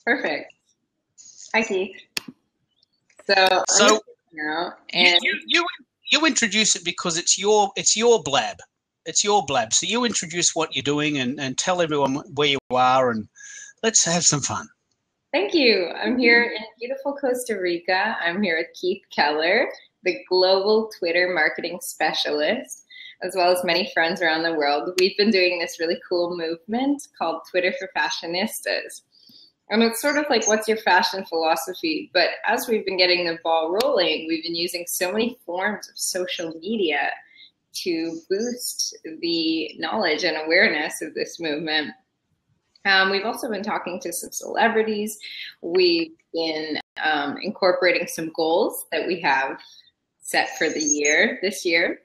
Perfect. Hi, Keith. So now, and you introduce it because it's your Blab. It's your Blab. So you introduce what you're doing and tell everyone where you are, and let's have some fun. Thank you. I'm here in beautiful Costa Rica. I'm here with Keith Keller, the global Twitter marketing specialist, as well as many friends around the world. We've been doing this really cool movement called Twitter for Fashionistas. And it's sort of like, what's your fashion philosophy? But as we've been getting the ball rolling, we've been using so many forms of social media to boost the knowledge and awareness of this movement. We've also been talking to some celebrities. We've been incorporating some goals that we have set for this year.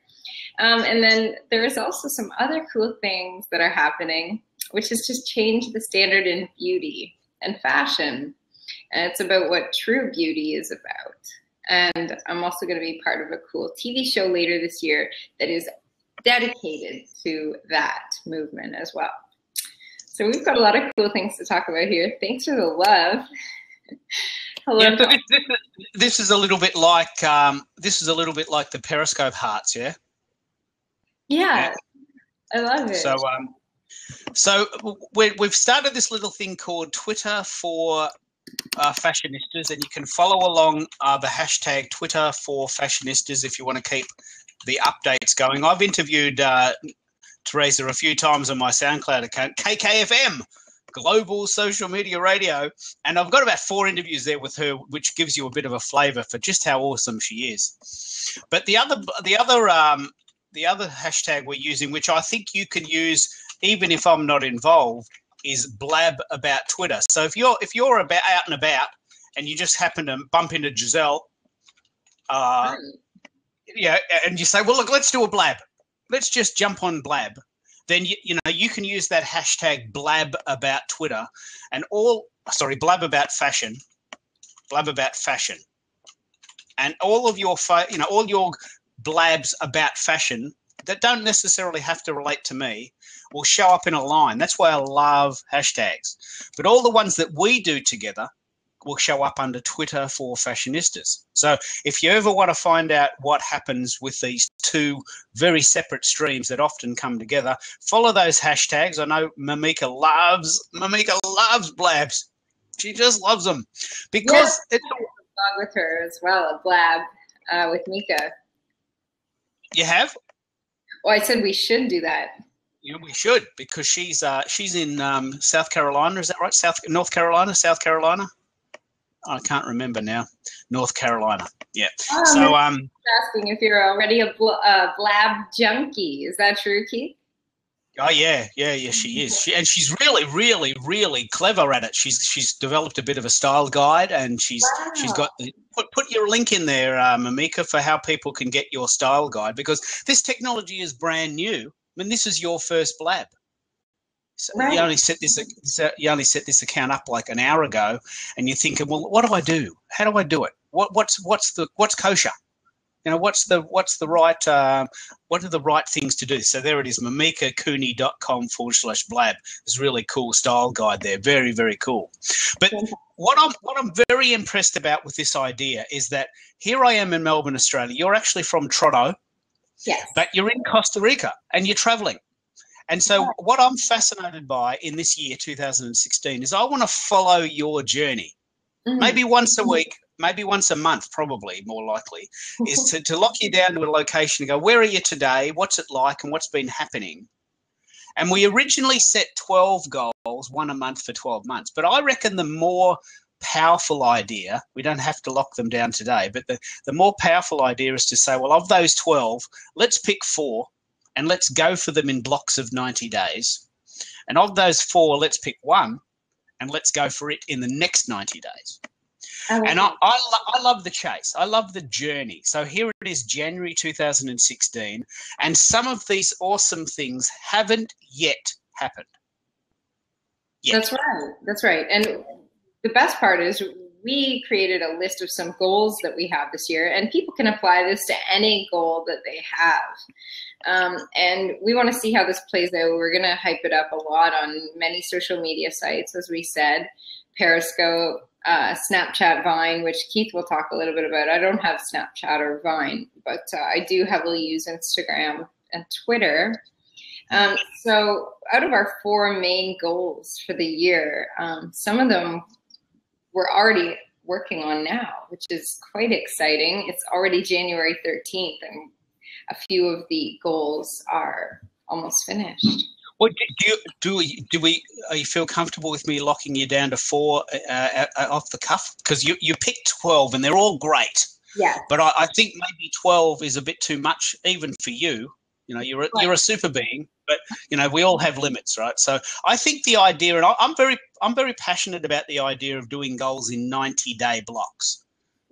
And then there's also some other cool things that are happening, which has just changed the standard in beauty and fashion. And it's about what true beauty is about. And I'm also going to be part of a cool TV show later this year that is dedicated to that movement as well. So we've got a lot of cool things to talk about here. Thanks for the love. Hello. Yeah, so this is a little bit like the Periscope hearts, yeah. Yeah, I love it. So we've started this little thing called Twitter for Fashionistas, and you can follow along the hashtag Twitter for Fashionistas if you want to keep the updates going. I've interviewed Teresa a few times on my SoundCloud account, KKFM, Global Social Media Radio, and I've got about 4 interviews there with her, which gives you a bit of a flavour for just how awesome she is. But the other hashtag we're using, which I think you can use even if I'm not involved, is Blab about Twitter. So if you're out and about and you just happen to bump into Giselle, and you say, well, look, let's do a Blab. Let's just jump on Blab. Then you can use that hashtag Blab about Twitter and Blab about fashion, and all of your all your blabs about fashion that don't necessarily have to relate to me will show up in a line. That's why I love hashtags. But all the ones that we do together will show up under Twitter for Fashionistas. So if you ever want to find out what happens with these 2 very separate streams that often come together, follow those hashtags. I know Mamika loves blabs. She just loves them because it's a blog with her as well, a blab with Mika. You have? Well, I said we should do that. Yeah, we should, because she's in South Carolina. Is that right? North Carolina, South Carolina. I can't remember now. North Carolina. Yeah. So asking if you're already a Blab junkie. Is that true, Keith? Oh yeah, she is. She's really, really, really clever at it. She's developed a bit of a style guide, and she's got put your link in there, Mamika, for how people can get your style guide, because this technology is brand new. I mean, this is your first Blab. So you only set this account up like an hour ago, and you're thinking, well, what do I do? How do I do it? What's kosher? What are the right things to do? So there it is, mamikacooney.com/blab. It's really cool style guide there. Very, very cool. But what I'm very impressed about with this idea is that here I am in Melbourne, Australia. You're actually from Toronto. Yes. But you're in Costa Rica and you're traveling. And so what I'm fascinated by in this year, 2016, is I want to follow your journey. Mm-hmm. Maybe once a week, maybe once a month, probably more likely, is to lock you down to a location and go, where are you today? What's it like? And what's been happening? And we originally set 12 goals, 1 a month for 12 months. But I reckon the more powerful idea, we don't have to lock them down today, but the more powerful idea is to say, well, of those 12, let's pick 4 and let's go for them in blocks of 90 days. And of those 4, let's pick 1 and let's go for it in the next 90 days. And I love the chase. I love the journey. So here it is, January 2016, and some of these awesome things haven't yet happened. That's right. And the best part is we created a list of some goals that we have this year, and people can apply this to any goal that they have. And we want to see how this plays out. We're going to hype it up a lot on many social media sites, as we said. Periscope, Snapchat, Vine, which Keith will talk a little bit about. I don't have Snapchat or Vine, but I do heavily use Instagram and Twitter. So out of our 4 main goals for the year, some of them we're already working on now, which is quite exciting. It's already January 13th, and a few of the goals are almost finished. Well, do you feel comfortable with me locking you down to 4 off the cuff? Because you picked 12 and they're all great. Yeah. But I think maybe 12 is a bit too much even for you. You know, you're a super being, but you know we all have limits, right? So I think the idea, and I'm very passionate about the idea of doing goals in 90-day blocks.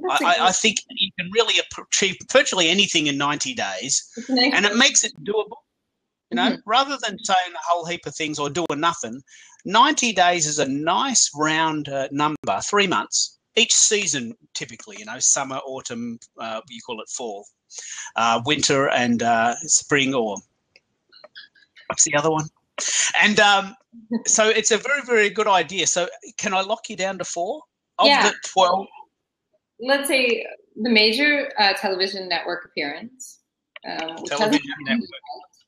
I think you can really achieve virtually anything in 90 days, and it makes it doable. You know, rather than saying a whole heap of things or doing nothing, 90 days is a nice round number, 3 months. Each season, typically, you know, summer, autumn, you call it fall, winter and spring, or what's the other one? And so it's a very, very good idea. So can I lock you down to 4 of the 12? Let's say the major television network appearance. Television network.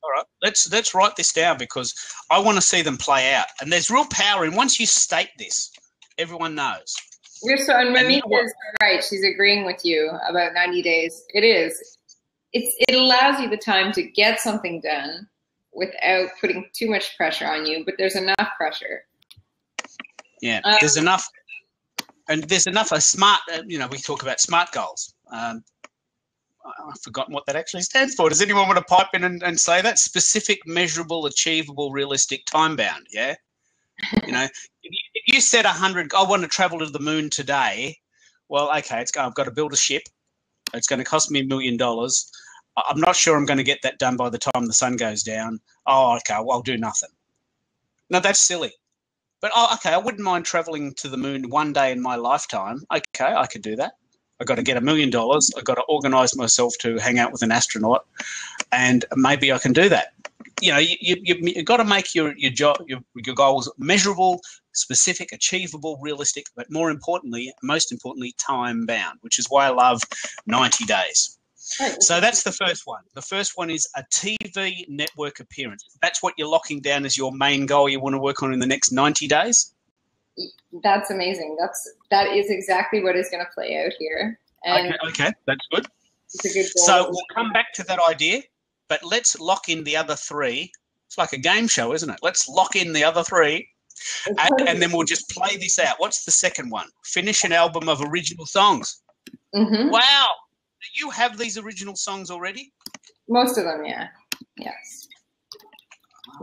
All right, let's write this down because I want to see them play out. And there's real power in once you state this, everyone knows. And Mamika is right. She's agreeing with you about 90 days. It is. It allows you the time to get something done without putting too much pressure on you, but there's enough pressure. Yeah, there's enough. And there's enough of SMART, you know, we talk about SMART goals. I've forgotten what that actually stands for. Does anyone want to pipe in and say that? Specific, measurable, achievable, realistic, time-bound, yeah? You know, if you set 100, I want to travel to the moon today, well, okay, I've got to build a ship. It's going to cost me $1 million. I'm not sure I'm going to get that done by the time the sun goes down. Oh, okay, well, I'll do nothing. No, that's silly. But, okay, I wouldn't mind traveling to the moon one day in my lifetime. Okay, I could do that. I've got to get $1 million. I've got to organise myself to hang out with an astronaut, and maybe I can do that. You know, you've got to make your goals measurable, specific, achievable, realistic, but most importantly, time-bound, which is why I love 90 days. Right. So that's the first one. The first one is a TV network appearance. That's what you're locking down as your main goal you want to work on in the next 90 days? That's amazing. That is exactly what is going to play out here. And okay, that's good. It's a good goal. So we'll come back to that idea, but let's lock in the other 3. It's like a game show, isn't it? Let's lock in the other 3, and then we'll just play this out. What's the second one? Finish an album of original songs. Mm-hmm. Wow. Do you have these original songs already? Most of them, yeah. Yes.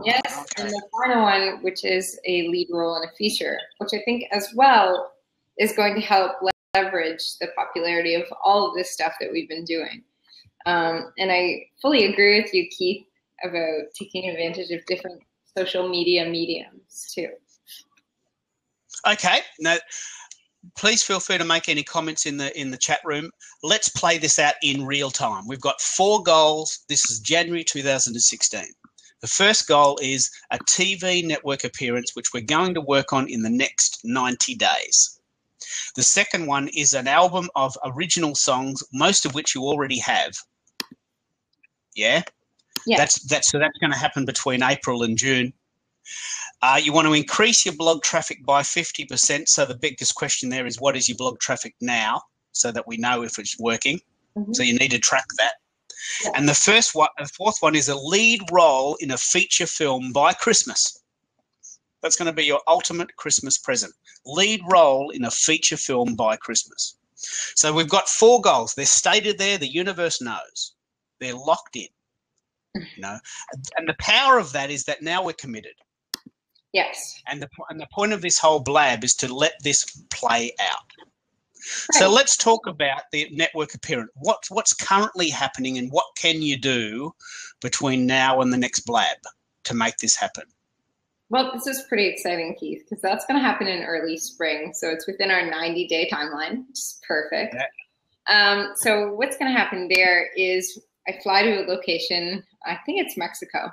Yes, okay. And the final one, which is a lead role in a feature, which I think as well is going to help leverage the popularity of all of this stuff that we've been doing. And I fully agree with you, Keith, about taking advantage of different social media mediums too. Okay. Now, please feel free to make any comments in the chat room. Let's play this out in real time. We've got 4 goals. This is January 2016. The first goal is a TV network appearance, which we're going to work on in the next 90 days. The second one is an album of original songs, most of which you already have. Yeah? Yeah. So that's going to happen between April and June. You want to increase your blog traffic by 50%. So the biggest question there is, what is your blog traffic now, so that we know if it's working? Mm-hmm. So you need to track that. Yeah. And the fourth one is a lead role in a feature film by Christmas. That's going to be your ultimate Christmas present. Lead role in a feature film by Christmas. So we've got 4 goals. They're stated there. The universe knows. They're locked in. You know, and the power of that is that now we're committed. Yes. And the point of this whole blab is to let this play out. Right. So let's talk about the network appearance. What's currently happening, and what can you do between now and the next blab to make this happen? Well, this is pretty exciting, Keith, because that's going to happen in early spring. So it's within our 90-day timeline, which is perfect. Yeah. So what's going to happen there is I fly to a location, I think it's Mexico,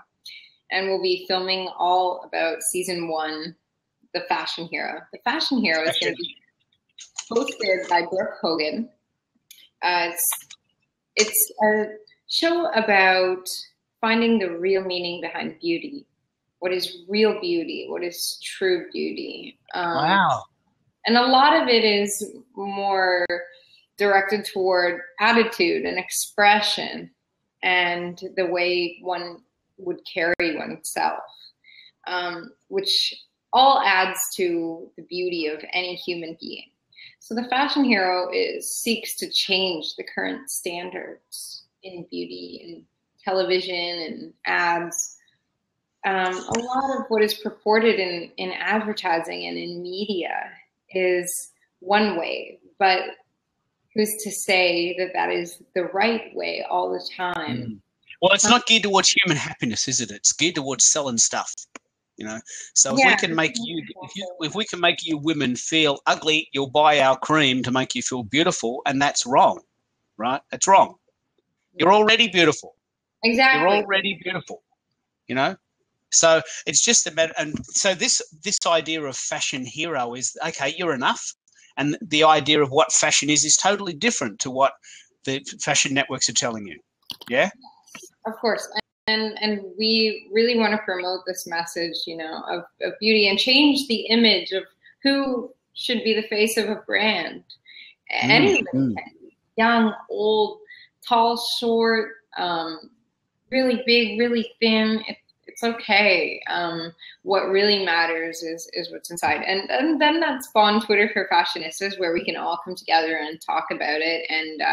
and we'll be filming all about season 1, the Fashion Hero. The Fashion Hero is going to be hosted by Brooke Hogan. It's a show about finding the real meaning behind beauty. What is real beauty? What is true beauty? Wow. And a lot of it is more directed toward attitude and expression and the way one would carry oneself, which all adds to the beauty of any human being. So the Fashion Hero seeks to change the current standards in beauty and television and ads. A lot of what is purported in advertising and in media is one way, but who's to say that that is the right way all the time? Well, it's not geared towards human happiness, is it? It's geared towards selling stuff. You know, so if we can make if we can make you women feel ugly, you'll buy our cream to make you feel beautiful, and that's wrong, right? That's wrong. You're already beautiful. Exactly. You're already beautiful. You know, so it's just a matter. And so this idea of fashion hero is okay. You're enough, and the idea of what fashion is totally different to what the fashion networks are telling you. Yeah, of course. And we really want to promote this message, you know, of beauty and change the image of who should be the face of a brand. Anybody can be young, old, tall, short, really big, really thin. It's okay. What really matters is what's inside. And then that spawned Twitter for Fashionistas, where we can all come together and talk about it and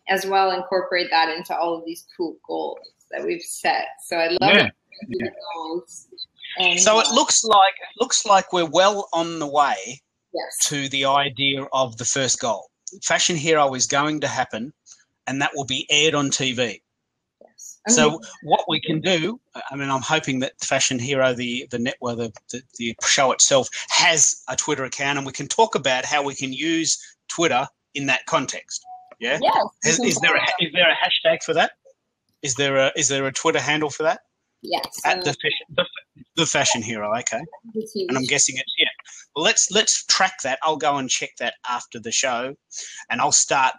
as well incorporate that into all of these cool goals that we've set. So I love the goals. And, so it looks like we're well on the way to the idea of the first goal. Fashion Hero is going to happen, and that will be aired on TV. Yes. So what we can do, I mean, I'm hoping that Fashion Hero, the network, the show itself, has a Twitter account, and we can talk about how we can use Twitter in that context. Yeah. Yes. Is there a hashtag for that? Is there a Twitter handle for that? Yes. At the Fashion Hero. Okay. And I'm guessing it's Well, let's track that. I'll go and check that after the show, and I'll start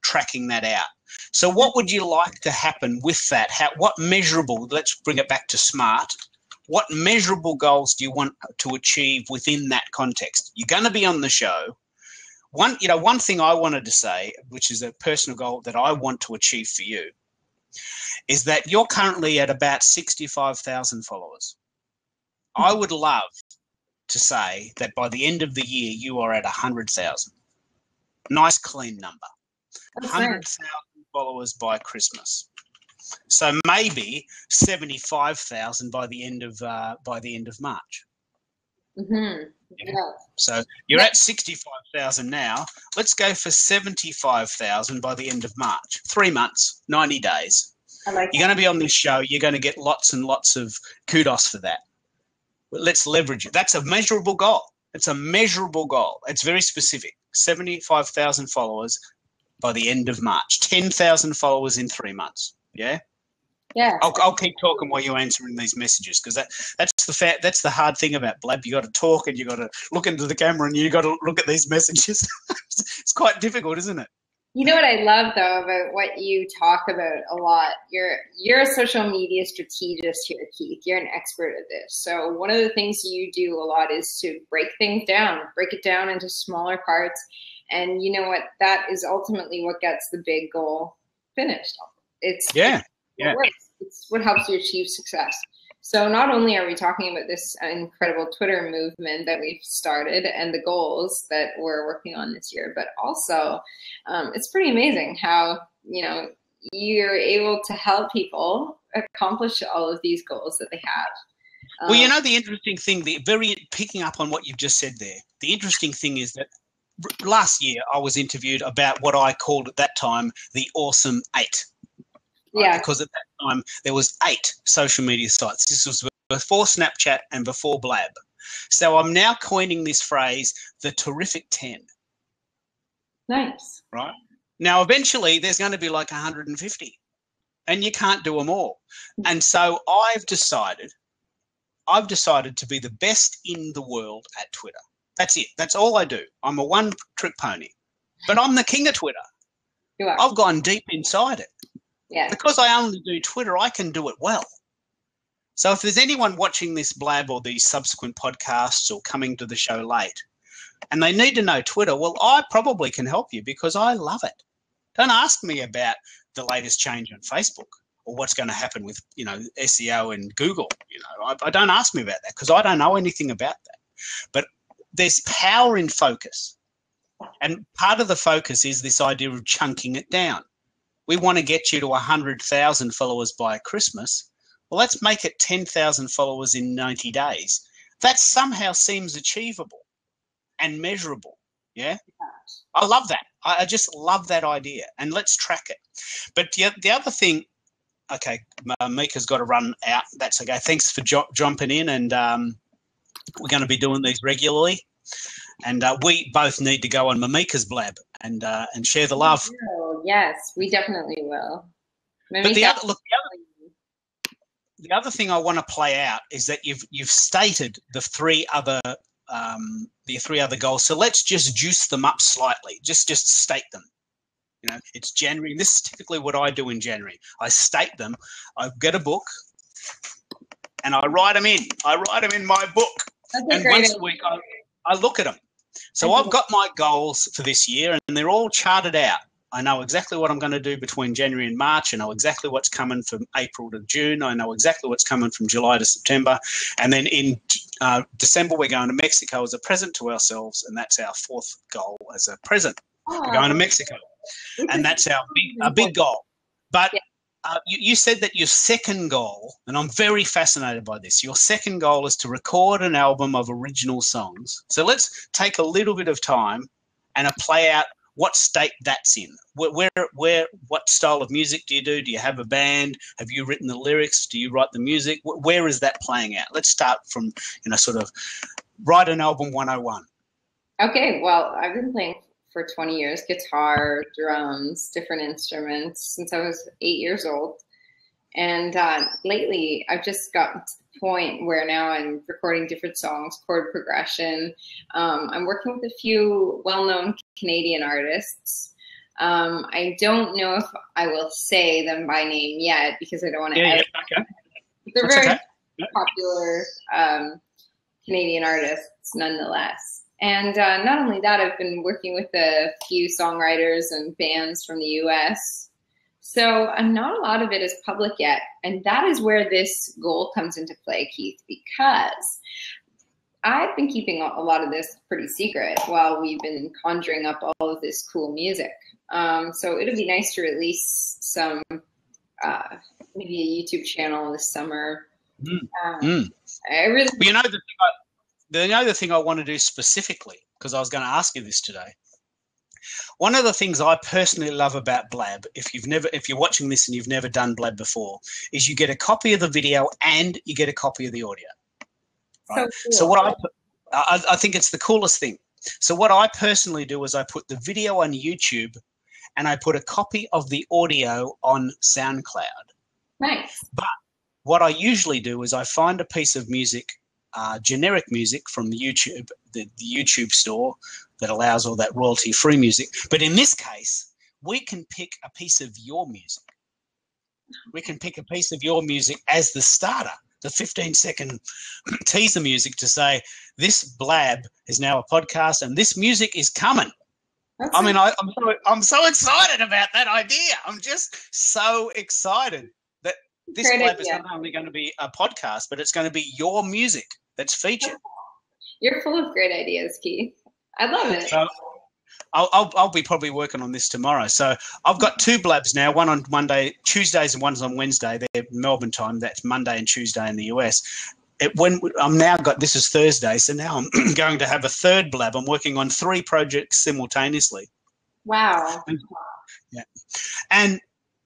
tracking that out. So, what would you like to happen with that? What measurable? Let's bring it back to SMART. What measurable goals do you want to achieve within that context? You're going to be on the show. One thing I wanted to say, which is a personal goal that I want to achieve for you, is that you're currently at about 65,000 followers. I would love to say that by the end of the year, you are at 100,000. Nice, clean number. 100,000 followers by Christmas. So maybe 75,000 by the end of March. Mm-hmm. Yeah. So you're at 65,000 now. Let's go for 75,000 by the end of March. 3 months, 90 days. I like You're going to be on this show. You're going to get lots and lots of kudos for that. But let's leverage it. That's a measurable goal. It's a measurable goal. It's very specific. 75,000 followers by the end of March. 10,000 followers in 3 months. Yeah? Yeah. I'll keep talking while you're answering these messages, because that's the hard thing about Blab. You got to talk and you got to look into the camera and you got to look at these messages. It's quite difficult, isn't it? You know what I love though about what you talk about a lot. You're a social media strategist here, Keith. You're an expert at this. So one of the things you do a lot is to break it down into smaller parts. And you know what? That is ultimately what gets the big goal finished. It's what helps you achieve success. So not only are we talking about this incredible Twitter movement that we've started and the goals that we're working on this year, but also it's pretty amazing how, you know, you're able to help people accomplish all of these goals that they have. Well, you know, the interesting thing, picking up on what you've just said there, the interesting thing is that last year I was interviewed about what I called at that time the Awesome 8. Yeah. Because at that time there was 8 social media sites. This was before Snapchat and before Blab. So I'm now coining this phrase, the terrific 10. Nice. Right? Now, eventually there's going to be like 150 and you can't do them all. And so I've decided I've decided to be the best in the world at Twitter. That's it. That's all I do. I'm a one-trick pony. But I'm the king of Twitter. You are. I've gone deep inside it. Yeah. Because I only do Twitter, I can do it well. So if there's anyone watching this Blab or these subsequent podcasts or coming to the show late and they need to know Twitter, well, I probably can help you because I love it. Don't ask me about the latest change on Facebook or what's going to happen with, SEO and Google. I don't ask me about that because I don't know anything about that. But there's power in focus. And part of the focus is this idea of chunking it down. We want to get you to 100,000 followers by Christmas. Well, let's make it 10,000 followers in 90 days. That somehow seems achievable and measurable. Yeah. I love that. I just love that idea. And let's track it. But the other thing, okay, Mika's got to run out. That's okay. Thanks for jumping in. And we're going to be doing these regularly. And we both need to go on Mika's Blab and share the love. Yes, we definitely will. But the other thing I want to play out is that you've stated the three other goals. So let's just juice them up slightly. Just state them. It's January. And this is typically what I do in January. I state them. I get a book and I write them in. I write them in my book. And once a week I look at them. So I've got my goals for this year and they're all charted out. I know exactly what I'm going to do between January and March. I know exactly what's coming from April to June. I know exactly what's coming from July to September. And then in December, we're going to Mexico as a present to ourselves. And that's our fourth goal as a present. We're going to Mexico. And that's a big goal. But you said that your second goal, and I'm very fascinated by this, your second goal is to record an album of original songs. So let's take a little bit of time and play out what state that's in. What style of music do you do? Do you have a band? Have you written the lyrics? Do you write the music? Where is that playing out? Let's start from, sort of write an album 101. Okay, well, I've been playing for 20 years, guitar, drums, different instruments since I was 8 years old. And lately, I've just gotten to the point where now I'm recording different songs, chord progression. I'm working with a few well-known Canadian artists. I don't know if I will say them by name yet because I don't want to edit. Okay. They're very popular Canadian artists nonetheless. And not only that, I've been working with a few songwriters and bands from the US. So not a lot of it is public yet. And that is where this goal comes into play, Keith, because I've been keeping a lot of this pretty secret while we've been conjuring up all of this cool music. So it'd be nice to release some, maybe a YouTube channel this summer. I really... The thing I want to do specifically, because I was going to ask you this today, one of the things I personally love about Blab, if you're watching this and you've never done Blab before, is you get a copy of the video and you get a copy of the audio. Right? So what I think it's the coolest thing. So what I personally do is I put the video on YouTube and I put a copy of the audio on SoundCloud. Nice. But what I usually do is I find a piece of music, generic music from YouTube, the YouTube store that allows all that royalty-free music. But in this case, we can pick a piece of your music. We can pick a piece of your music as the starter, the 15-second teaser music to say, this Blab is now a podcast and this music is coming. I'm so excited about that idea. I'm just so excited that this Blab is not only going to be a podcast, but it's going to be your music that's featured. You're full of great ideas, Keith. I love it. So I'll be probably working on this tomorrow. So I've got two Blabs now, one on Tuesdays and one's on Wednesday. They're Melbourne time. That's Monday and Tuesday in the US. This is Thursday, so now I'm going to have a third Blab. I'm working on 3 projects simultaneously. Wow. Yeah. And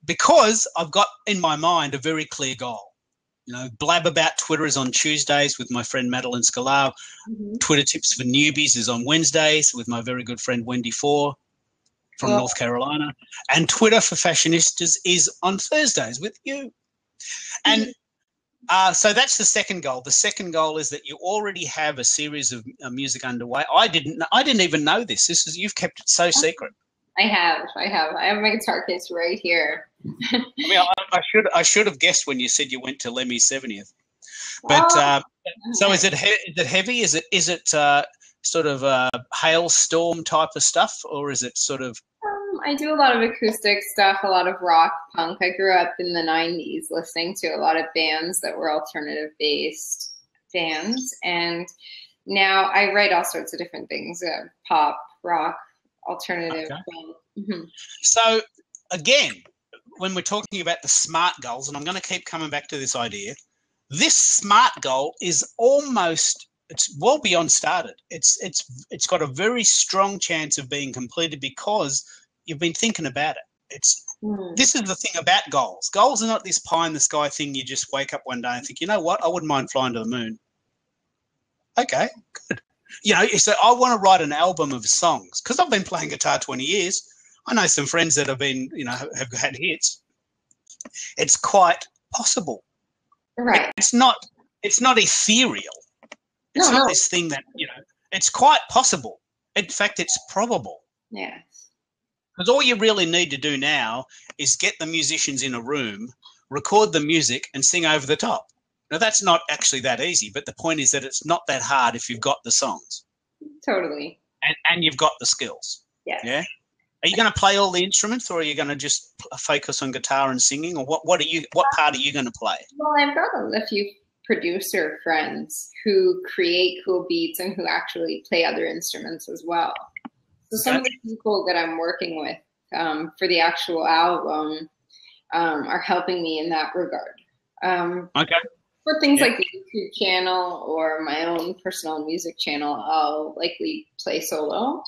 because I've got in my mind a very clear goal. Blab About Twitter is on Tuesdays with my friend Madeline Scalar. Mm-hmm. Twitter Tips for Newbies is on Wednesdays with my very good friend Wendy Four from North Carolina. And Twitter for Fashionistas is on Thursdays with you. And So that's the second goal. The second goal is that you already have a series of music underway. I didn't even know this. You've kept it so secret. I have my guitar case right here. I mean, I should have guessed when you said you went to Lemmy's 70th. But so is it heavy? Is it sort of a hailstorm type of stuff, or is it sort of? I do a lot of acoustic stuff, a lot of rock, punk. I grew up in the 90s listening to a lot of bands that were alternative-based bands, and now I write all sorts of different things, pop, rock, alternative. Okay. Mm-hmm. So again, when we're talking about the SMART goals, and I'm going to keep coming back to this idea, this SMART goal is it's well beyond started. It's got a very strong chance of being completed because you've been thinking about it. This is the thing about goals. Goals are not this pie in the sky thing. You just wake up one day and think, you know what, I wouldn't mind flying to the moon. Okay, good. You know, so I want to write an album of songs because I've been playing guitar 20 years. I know some friends that have been, have had hits. It's quite possible. Right. It's not ethereal. It's not this thing that, it's quite possible. In fact, it's probable. Yes. Because all you really need to do now is get the musicians in a room, record the music, and sing over the top. Now, that's not actually that easy, but the point is that it's not that hard if you've got the songs. Totally. And you've got the skills. Yes. Yeah? Are you going to play all the instruments, or are you going to just focus on guitar and singing, or what part are you going to play? Well, I've got a few producer friends who create cool beats and who actually play other instruments as well. So some of the people that I'm working with for the actual album are helping me in that regard. Okay. For things like the YouTube channel or my own personal music channel, I'll likely play solo.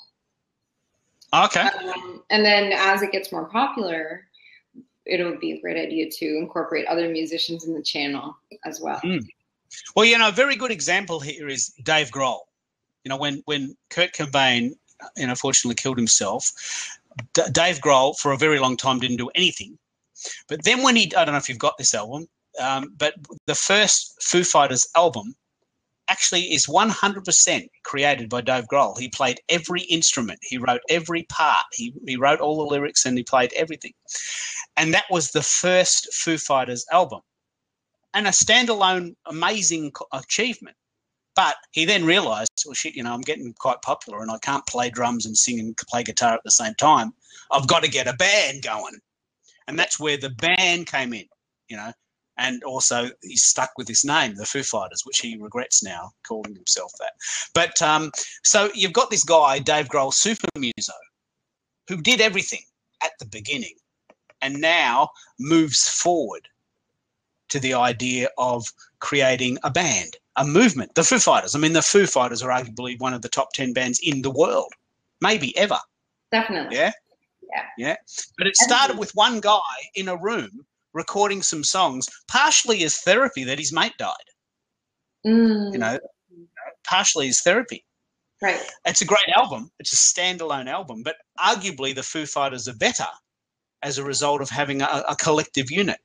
Okay. And then as it gets more popular, it'll be a great idea to incorporate other musicians in the channel as well. Well, a very good example here is Dave Grohl. When Kurt Cobain, fortunately killed himself, Dave Grohl for a very long time didn't do anything. But then when I don't know if you've got this album, but the first Foo Fighters album actually is 100% created by Dave Grohl. He played every instrument. He wrote every part. He wrote all the lyrics and he played everything. And that was the first Foo Fighters album. And a standalone amazing achievement. But he then realised, well, shit, I'm getting quite popular and I can't play drums and sing and play guitar at the same time. I've got to get a band going. And that's where the band came in, And also he's stuck with his name, the Foo Fighters, which he regrets now, calling himself that. But so you've got this guy, Dave Grohl, super muso, who did everything at the beginning and now moves forward to the idea of creating a band, a movement, the Foo Fighters. I mean, the Foo Fighters are arguably one of the top 10 bands in the world, maybe ever. Definitely. Yeah? Yeah. But it started with one guy in a room recording some songs, partially as therapy that his mate died. Partially as therapy. Right. It's a great album. It's a standalone album, but arguably the Foo Fighters are better as a result of having a collective unit.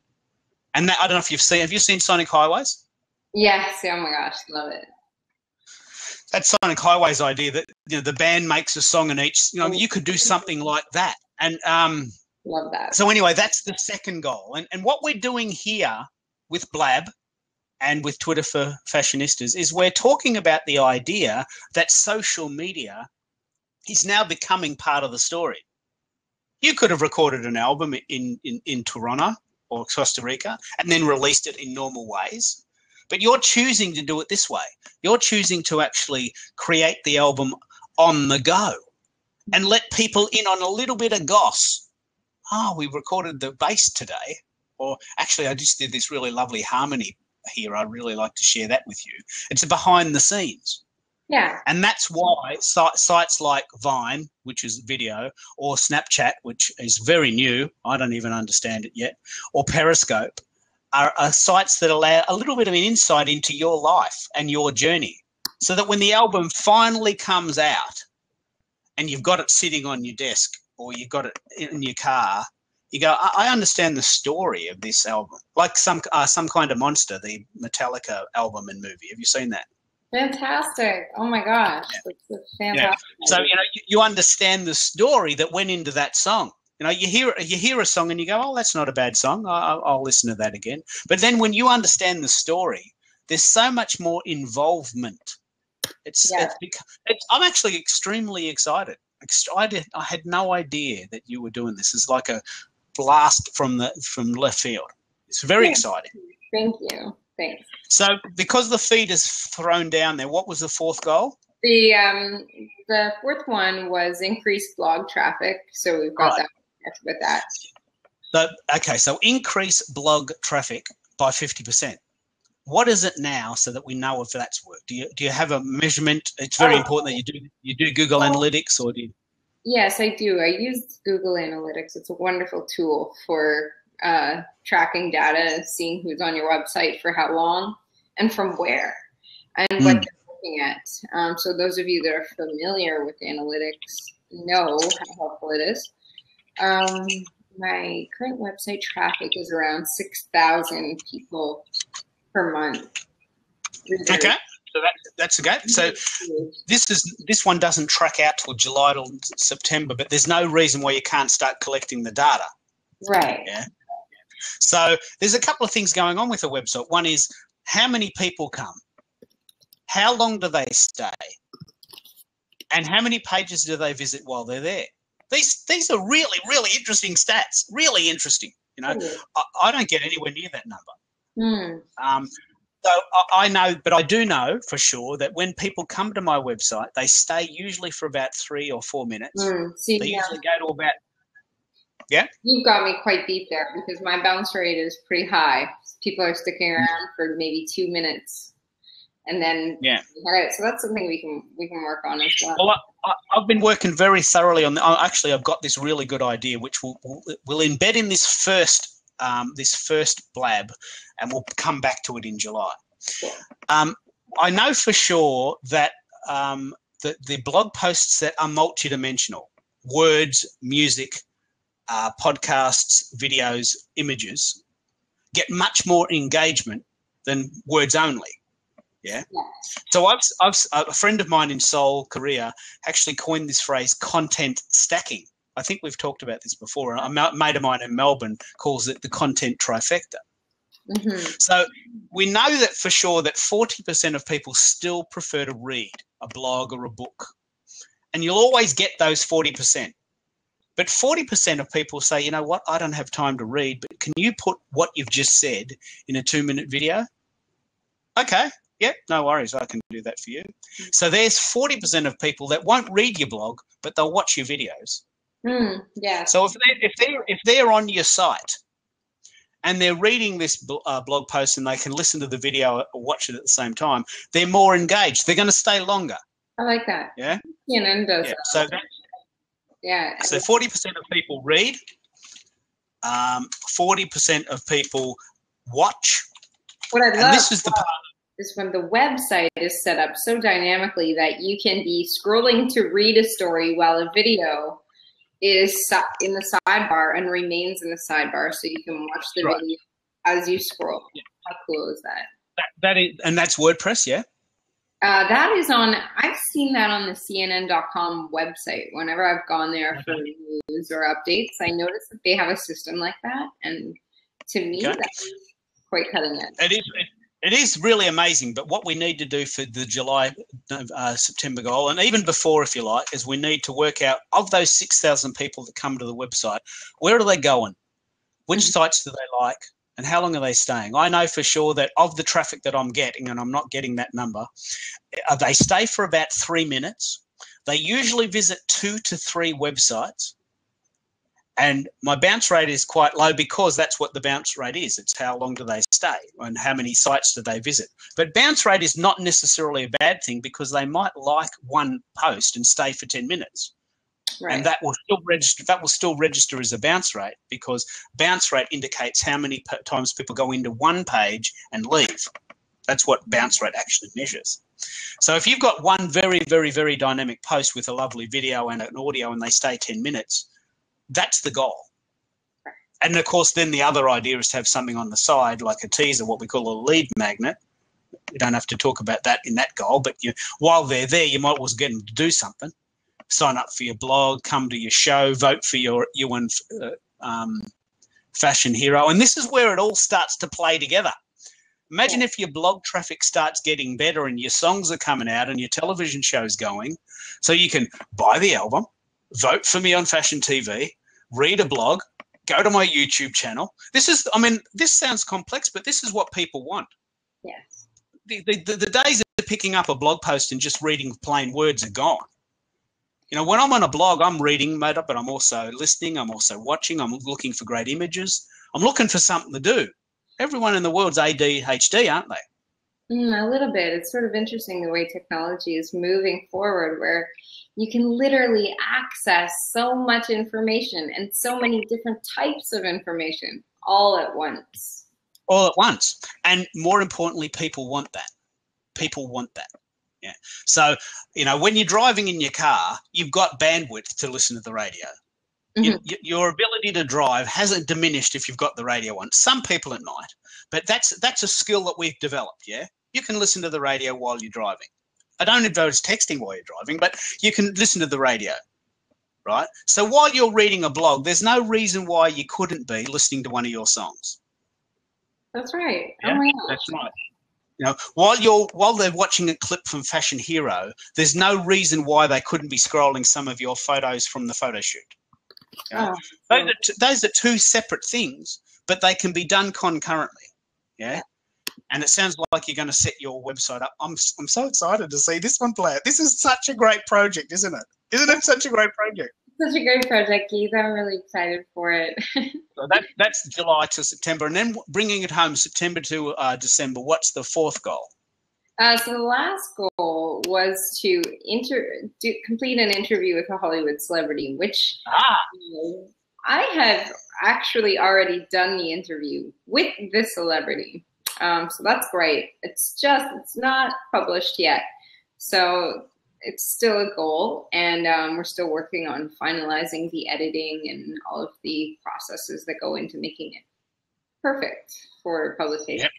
And that, I don't know if have you seen Sonic Highways? Yes. Oh my gosh, love it. That Sonic Highways idea that the band makes a song and each, you could do something like that. And love that. So anyway, that's the second goal. And what we're doing here with Blab and with Twitter for Fashionistas is we're talking about the idea that social media is now becoming part of the story. You could have recorded an album in Toronto or Costa Rica and then released it in normal ways. But you're choosing to do it this way. You're choosing to actually create the album on the go and let people in on a little bit of goss. Oh, we recorded the bass today. Or actually, I just did this really lovely harmony here. I'd really like to share that with you. It's a behind the scenes. Yeah. And that's why sites like Vine, which is video, or Snapchat, which is very new, I don't even understand it yet, or Periscope, are sites that allow a little bit of an insight into your life and your journey so that when the album finally comes out and you've got it sitting on your desk or you've got it in your car, you go, I understand the story of this album, like some kind of monster, the Metallica album and movie. Have you seen that? Fantastic. Oh my gosh. Yeah. That's Yeah. fantastic. So you understand the story that went into that song. You hear a song and you go, oh, that's not a bad song. I'll listen to that again. But then when you understand the story, there's so much more involvement. I'm actually extremely excited. I had no idea that you were doing this. It's like a blast from left field. It's very exciting. Thank you. Thanks. So because the feed is thrown down there, what was the fourth goal? The fourth one was increased blog traffic. So we've got that with that. So increase blog traffic by 50%. What is it now, so that we know if that's worked? Do you have a measurement? It's very important that you do Google Analytics, or do you? Yes, I do. I use Google Analytics. It's a wonderful tool for tracking data, seeing who's on your website for how long and from where, and what they're looking at. So those of you that are familiar with analytics know how helpful it is. My current website traffic is around 6,000 people per month. Okay, so that's okay. So this one doesn't track out till July till September, but there's no reason why you can't start collecting the data. Right. Yeah. So there's a couple of things going on with the website. One is, how many people come? How long do they stay? And how many pages do they visit while they're there? These are really, really interesting stats. Really interesting. I don't get anywhere near that number. So I know, but I do know for sure that when people come to my website, they stay usually for about 3 or 4 minutes. They usually go to about. Yeah. You've got me quite deep there, because my bounce rate is pretty high. People are sticking around for maybe 2 minutes, and then so that's something we can work on as well. Well, I've been working very thoroughly on. Actually, I've got this really good idea, which we'll embed in this first Blab, and we'll come back to it in July. Sure. I know for sure that the blog posts that are multidimensional, words, music, podcasts, videos, images, get much more engagement than words only. Yeah. So a friend of mine in Seoul, Korea, actually coined this phrase, content stacking. I think we've talked about this before. A mate of mine in Melbourne calls it the content trifecta. So we know that for sure that 40% of people still prefer to read a blog or a book. And you'll always get those 40%. But 40% of people say, you know what, I don't have time to read, but can you put what you've just said in a 2-minute video? Okay, yeah, no worries, I can do that for you. So there's 40% of people that won't read your blog, but they'll watch your videos. Yeah. So if they're on your site and they're reading this blog post and they can listen to the video or watch it at the same time, they're more engaged. They're going to stay longer. I like that. Yeah. CNN does that. So So 40% of people read. 40% of people watch. What I love this is the part is when the website is set up so dynamically that you can be scrolling to read a story while a video is in the sidebar and remains in the sidebar, so you can watch the video as you scroll. Yeah. How cool is that? That is, and that's WordPress, yeah? That is on, I've seen that on the CNN.com website. Whenever I've gone there for news or updates, I notice that they have a system like that. And to me, that's quite cutting edge. It is really amazing. But what we need to do for the July, September goal, and even before, if you like, is we need to work out, of those 6,000 people that come to the website, where are they going? Which sites do they like? And how long are they staying? I know for sure that of the traffic that I'm getting, and I'm not getting that number, they stay for about 3 minutes. They usually visit 2 to 3 websites. And my bounce rate is quite low because that's what the bounce rate is. It's how long do they stay and how many sites do they visit. But bounce rate is not necessarily a bad thing, because they might like one post and stay for 10 minutes. Right. And that will still register as a bounce rate, because bounce rate indicates how many times people go into one page and leave. That's what bounce rate actually measures. So if you've got one very, very, very dynamic post with a lovely video and an audio and they stay 10 minutes, that's the goal. And of course, then the other idea is to have something on the side, like a teaser, what we call a lead magnet. We don't have to talk about that in that goal, but while they're there, you might always get them to do something. Sign up for your blog, come to your show, vote for your fashion hero. And this is where it all starts to play together. Imagine if your blog traffic starts getting better and your songs are coming out and your television show's going, so you can buy the album, vote for me on Fashion TV, read a blog, go to my YouTube channel. This sounds complex, but this is what people want. Yes. The days of picking up a blog post and just reading plain words are gone. When I'm on a blog, I'm reading, but I'm also listening, I'm also watching, I'm looking for great images. I'm looking for something to do. Everyone in the world's ADHD, aren't they? A little bit. It's sort of interesting the way technology is moving forward, where you can literally access so much information and so many different types of information all at once. All at once. And more importantly, people want that. People want that. Yeah. So, when you're driving in your car, you've got bandwidth to listen to the radio. Your ability to drive hasn't diminished if you've got the radio on. Some people it might, but that's a skill that we've developed, yeah? You can listen to the radio while you're driving. I don't advise texting while you're driving, but you can listen to the radio, right? So while you're reading a blog, there's no reason why you couldn't be listening to one of your songs. That's right. Yeah? Oh my gosh. That's right. While they're watching a clip from Fashion Hero, there's no reason why they couldn't be scrolling some of your photos from the photo shoot. Those are two separate things, but they can be done concurrently. Yeah. And it sounds like you're going to set your website up. I'm so excited to see this one play out. This is such a great project, isn't it? Isn't it such a great project? Such a great project, Keith. I'm really excited for it. So that's July to September, and then bringing it home September to December. What's the fourth goal? So the last goal was to complete an interview with a Hollywood celebrity, which I have actually already done the interview with this celebrity. So that's great. It's not published yet. So it's still a goal, and we're still working on finalizing the editing and all of the processes that go into making it perfect for publication. Yep.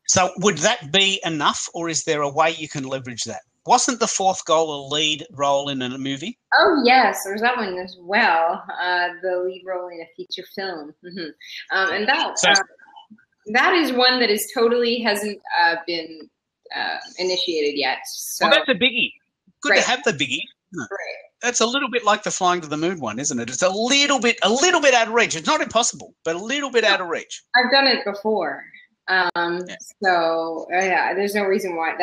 So would that be enough, or is there a way you can leverage that? Wasn't the fourth goal a lead role in a movie? Oh, yes, there's that one as well, the lead role in a feature film. And that is one that is totally hasn't been initiated yet. So well, that's a biggie. Good to have the biggie. Right. That's a little bit like the Flying to the Moon one, isn't it? It's a little bit out of reach. It's not impossible, but a little bit out of reach. I've done it before. So there's no reason why it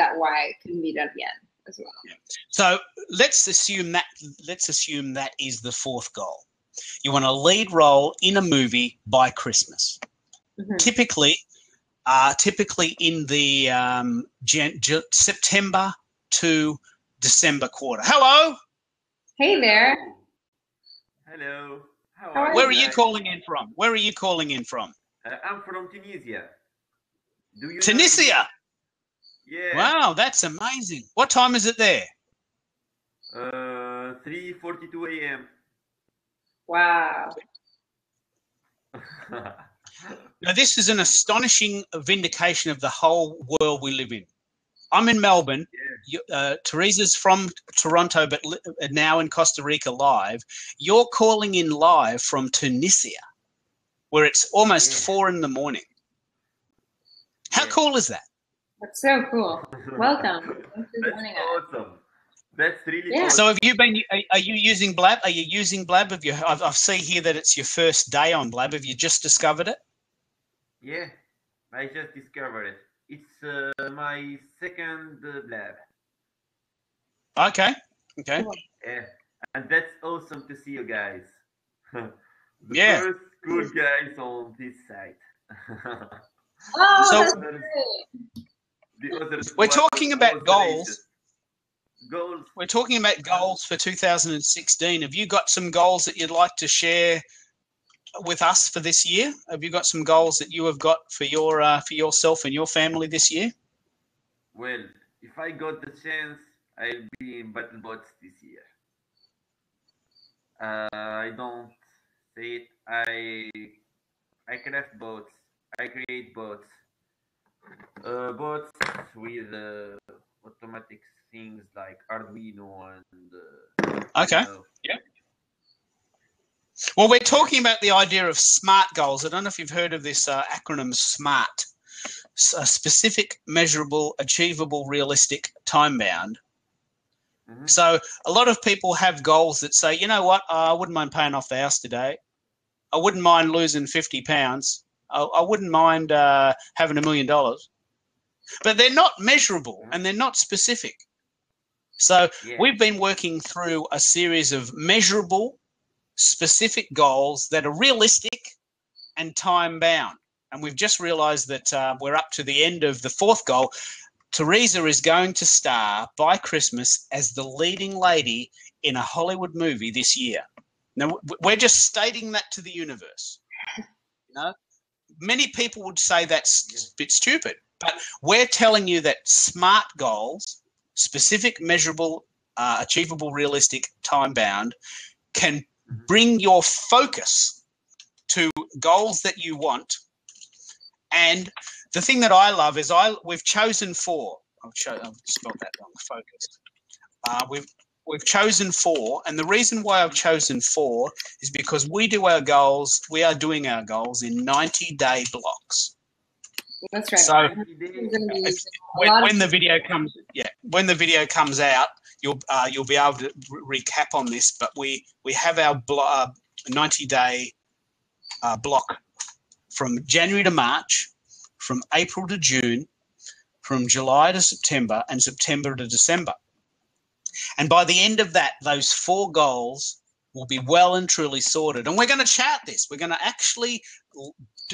couldn't be done again as well. Yeah. So let's assume that is the fourth goal. You want a lead role in a movie by Christmas. Mm-hmm. Typically in the September to December quarter. Hello. Hey there. Hello. Where are you calling in from? Where are you calling in from? I'm from Tunisia. Do you Tunisia? Yeah. Wow, that's amazing. What time is it there? 3:42 a.m. Wow. Now, this is an astonishing vindication of the whole world we live in. I'm in Melbourne. Yeah. Teresa's from Toronto, but now in Costa Rica live. You're calling in live from Tunisia, where it's almost 4 in the morning. How cool is that? That's so cool. Welcome. That's awesome. That's really cool. So have you been? Are you using Blab? Are you using Blab? I see here that it's your first day on Blab. Have you just discovered it? Yeah, I just discovered it. It's my second Blab. Okay. Yeah, and that's awesome to see you guys. The first good guys on this site. Oh, so we're talking about goals. We're talking about goals for 2016. Have you got some goals that you'd like to share with us for this year? Have you got some goals that you have got for yourself and your family this year? Well, if I got the chance, I'll be in BattleBots this year. I don't say it. I craft boats. I create boats. Boats with automatic things like Arduino and Okay. Yeah. Well, we're talking about the idea of SMART goals. I don't know if you've heard of this acronym SMART. Specific, measurable, achievable, realistic, time-bound. Mm-hmm. So a lot of people have goals that say, you know what, I wouldn't mind paying off the house today. I wouldn't mind losing 50 pounds. I wouldn't mind having $1 million. But they're not measurable and they're not specific. So we've been working through a series of measurable, specific goals that are realistic and time-bound. And we've just realised that we're up to the end of the fourth goal. Teresa is going to star by Christmas as the leading lady in a Hollywood movie this year. Now, we're just stating that to the universe. You know, many people would say that's a bit stupid, but we're telling you that SMART goals, specific, measurable, achievable, realistic, time-bound, can bring your focus to goals that you want. And the thing that I love is we've chosen 4. I've spelled that wrong. Focus. We've chosen 4, and the reason why I've chosen 4 is because we do our goals. We are doing our goals in 90-day blocks. That's right. So when the video comes out, you'll be able to recap on this. But we have our 90-day block from January to March, from April to June, from July to September, and September to December. And by the end of that, those 4 goals will be well and truly sorted. And we're going to chart this. We're going to actually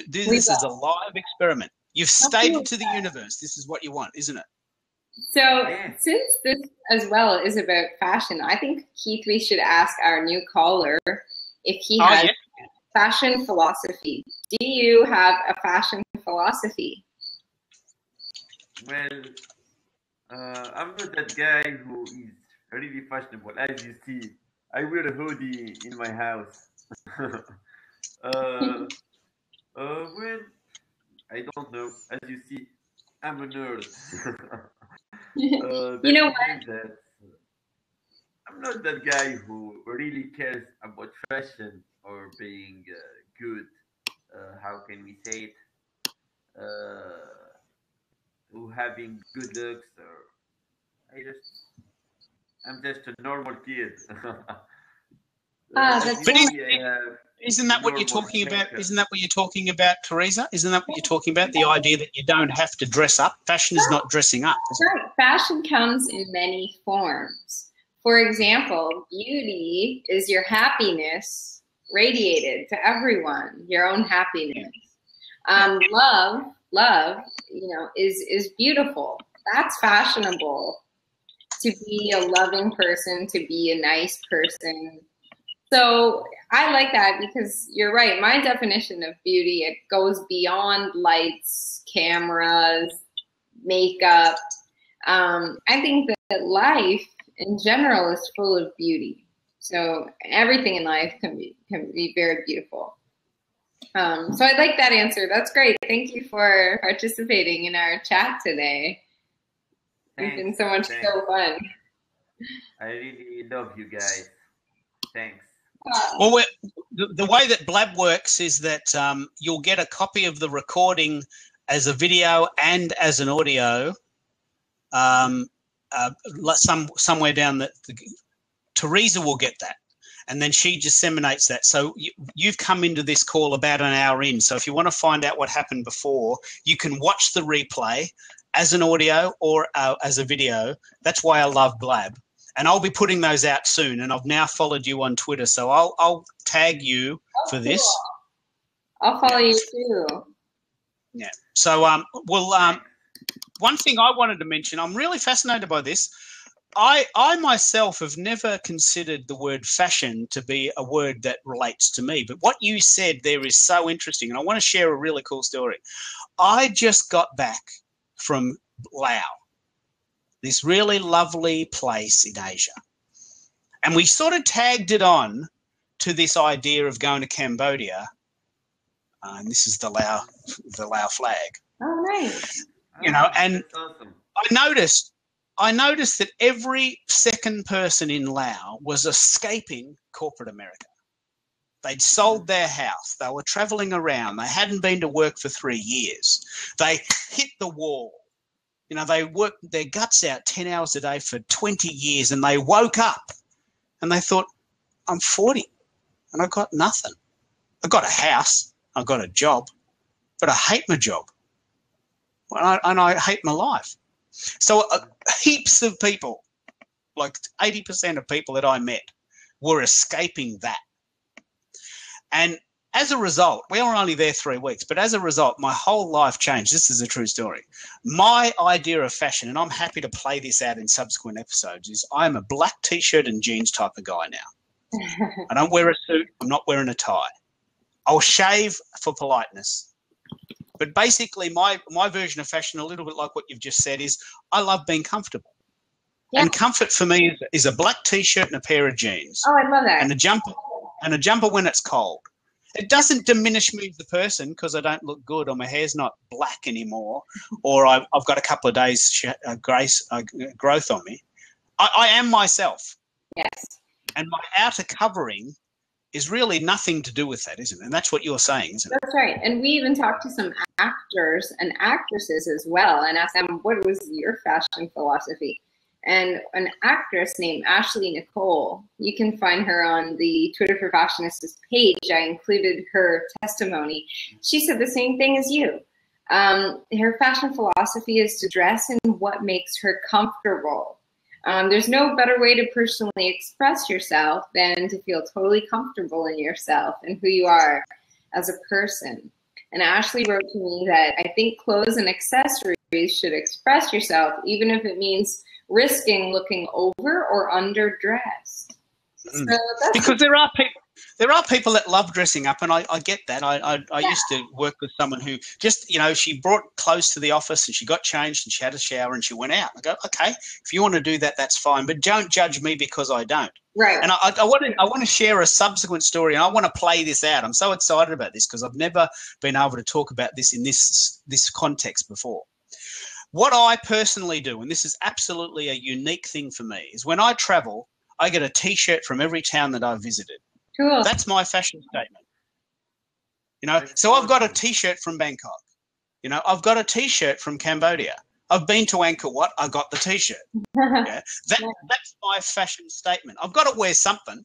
do this as a live experiment. You've stated to the universe, this is what you want, isn't it? So since this as well is about fashion, I think, Keith, we should ask our new caller if he has fashion philosophy. Do you have a fashion philosophy? Well, I'm not that guy who is really fashionable. As you see, I wear a hoodie in my house. Well, I don't know. As you see, I'm a nerd. You know what? I'm not that guy who really cares about fashion or being good. How can we say it? Who having good looks, or I'm just a normal kid. Isn't that what you're talking about? Isn't that what you're talking about, Teresa? Isn't that what you're talking about? The idea that you don't have to dress up. Fashion is not dressing up. Right. Fashion comes in many forms. For example, beauty is your happiness radiated to everyone, your own happiness. Love, is beautiful. That's fashionable. To be a loving person, to be a nice person. So I like that because you're right. My definition of beauty, it goes beyond lights, cameras, makeup. I think that life in general is full of beauty. So everything in life can be very beautiful. So I like that answer. That's great. Thank you for participating in our chat today. It's been so much so fun. I really love you guys. Thanks. Well, the way that Blab works is that you'll get a copy of the recording as a video and as an audio. Somewhere down Teresa will get that, and then she disseminates that. So you've come into this call about an hour in. So if you want to find out what happened before, you can watch the replay as an audio or as a video. That's why I love Blab. And I'll be putting those out soon. And I've now followed you on Twitter, so I'll tag you for this. Cool. I'll follow you too. Yeah. So one thing I wanted to mention, I'm really fascinated by this. I myself have never considered the word fashion to be a word that relates to me. But what you said there is so interesting, and I want to share a really cool story. I just got back from Laos, this really lovely place in Asia. And we sort of tagged it on to this idea of going to Cambodia and this is the Lao flag. Oh, nice. You know, and That's awesome. I noticed that every second person in Laos was escaping corporate America. They'd sold their house. They were traveling around. They hadn't been to work for 3 years. They hit the wall. You know, they worked their guts out 10 hours a day for 20 years, and they woke up and they thought, I'm 40 and I've got nothing. I've got a house. I've got a job, but I hate my job. And I hate my life. So heaps of people, like 80% of people that I met, were escaping that. And as a result, we were only there 3 weeks, but as a result, my whole life changed. This is a true story. My idea of fashion, and I'm happy to play this out in subsequent episodes, is I'm a black T-shirt and jeans type of guy now. I don't wear a suit. I'm not wearing a tie. I'll shave for politeness. But basically, my version of fashion, a little bit like what you've just said, is I love being comfortable. Yeah. And comfort for me is a black T-shirt and a pair of jeans. Oh, I love that. And a jumper when it's cold. It doesn't diminish me as the person because I don't look good or my hair's not black anymore or I've got a couple of days growth on me. I am myself. Yes. And my outer covering is really nothing to do with that, isn't it? And that's what you're saying, isn't it? That's right. And we even talked to some actors and actresses as well and asked them, what was your fashion philosophy? And an actress named Ashley Nicole, you can find her on the Twitter for Fashionistas page. I included her testimony. She said the same thing as you. Her fashion philosophy is to dress in what makes her comfortable. There's no better way to personally express yourself than to feel totally comfortable in yourself and who you are as a person. And Ashley wrote to me that I think clothes and accessories should express yourself, even if it means risking looking over or underdressed. So because there are people that love dressing up, and I get that. I used to work with someone who just, you know, she brought clothes to the office and she got changed and she had a shower and she went out. I go, okay, if you want to do that, that's fine, but don't judge me because I don't. Right. And I want to share a subsequent story, and I want to play this out. I'm so excited about this because I've never been able to talk about this in this context before. What I personally do, and this is absolutely a unique thing for me, is when I travel, I get a T-shirt from every town that I've visited. Cool. That's my fashion statement. You know, so I've got a T-shirt from Bangkok. You know, I've got a T-shirt from Cambodia. I've been to Angkor Wat. I got the T-shirt. Yeah? That's my fashion statement. I've got to wear something.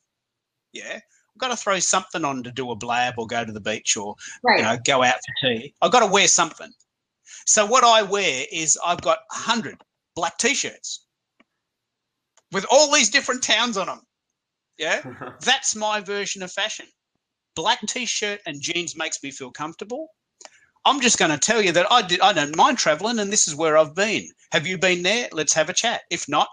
Yeah. I've got to throw something on to do a blab or go to the beach or, you know, go out for tea. I've got to wear something. So what I wear is I've got 100 black T-shirts with all these different towns on them. Yeah, that's my version of fashion. Black T-shirt and jeans makes me feel comfortable. I'm just going to tell you that I don't mind traveling, and this is where I've been. Have you been there? Let's have a chat. If not,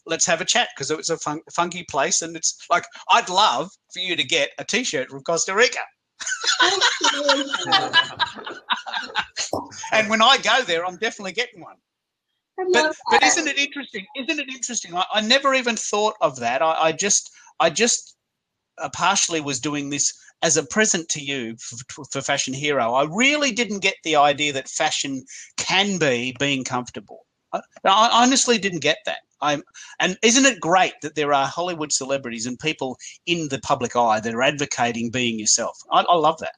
let's have a chat because it's a funky place, and it's like I'd love for you to get a T-shirt from Costa Rica. And when I go there, I'm definitely getting one. But isn't it interesting? Isn't it interesting? I never even thought of that. I just partially was doing this as a present to you for Fashion Hero. I really didn't get the idea that fashion can be being comfortable. I honestly didn't get that. And isn't it great that there are Hollywood celebrities and people in the public eye that are advocating being yourself? I love that.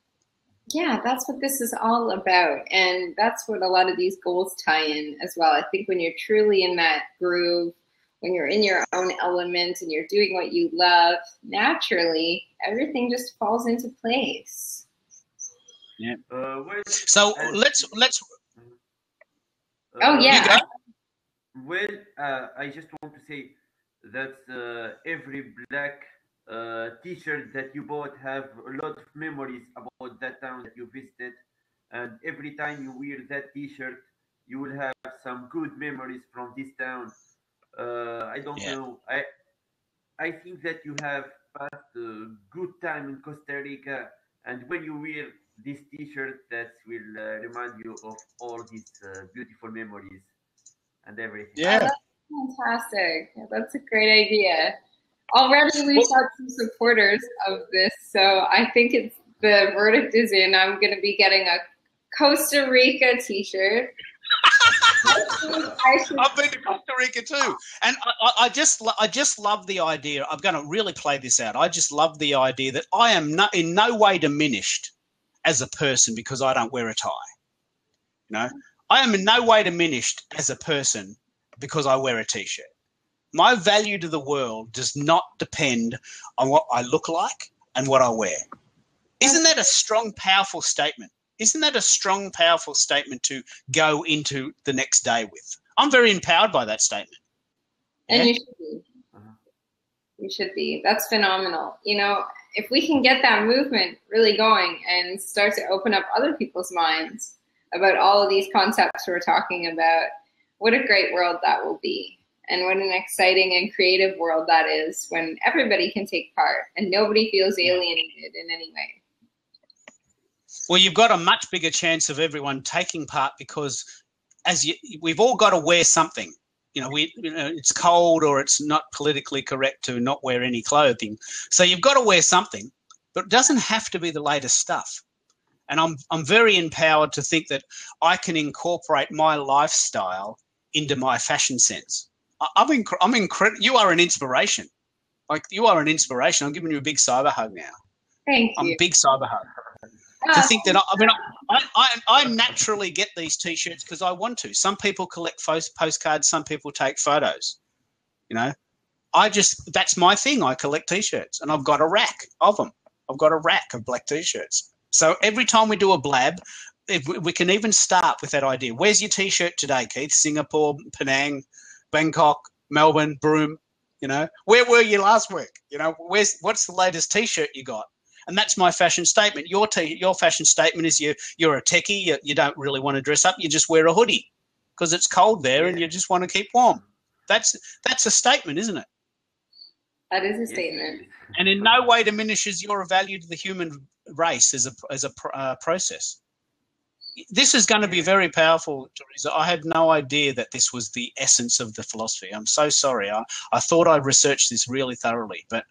Yeah, that's what this is all about. And that's what a lot of these goals tie in as well. I think when you're truly in that groove, when you're in your own element and you're doing what you love, naturally, everything just falls into place. Yeah. So let's. Oh, yeah. Well, I just want to say that every black T-shirt that you bought have a lot of memories about that town that you visited, and every time you wear that T-shirt, you will have some good memories from this town. I don't know. I think that you have passed a good time in Costa Rica, and when you wear this T-shirt, that will remind you of all these beautiful memories and everything. Yeah, that's fantastic. That's a great idea. Already we've got some supporters of this, so I think the verdict is in. I'm going to be getting a Costa Rica t-shirt. I've been to Costa Rica too, and I just love the idea. I'm going to really play this out. I just love the idea that I am in no way diminished as a person because I don't wear a tie. You know, I am in no way diminished as a person because I wear a t-shirt. My value to the world does not depend on what I look like and what I wear. Isn't that a strong, powerful statement? Isn't that a strong, powerful statement to go into the next day with? I'm very empowered by that statement. And you should be. You should be. That's phenomenal. You know, if we can get that movement really going and start to open up other people's minds about all of these concepts we're talking about, what a great world that will be. And what an exciting and creative world that is when everybody can take part and nobody feels alienated in any way. Well, you've got a much bigger chance of everyone taking part because we've all got to wear something. You know, it's cold or it's not politically correct to not wear any clothing. So you've got to wear something, but it doesn't have to be the latest stuff. And I'm very empowered to think that I can incorporate my lifestyle into my fashion sense. I'm incredible. You are an inspiration. Like, you are an inspiration. I'm giving you a big cyber hug now. Thank you. I'm a big cyber hug. To think that I naturally get these T-shirts because I want to. Some people collect postcards. Some people take photos. You know, that's my thing. I collect T-shirts, and I've got a rack of them. I've got a rack of black T-shirts. So every time we do a blab, we can even start with that idea. Where's your T-shirt today, Keith? Singapore, Penang, Bangkok, Melbourne, Broome. You know, where were you last week? You know, what's the latest T-shirt you got? And that's my fashion statement. Your fashion statement is you're a techie. You don't really want to dress up. You just wear a hoodie because it's cold there and you just want to keep warm. That's a statement, isn't it? That is a statement. And in no way diminishes your value to the human race as a process. This is going to be very powerful, Teresa. I had no idea that this was the essence of the philosophy. I'm so sorry. I thought I'd researched this really thoroughly, but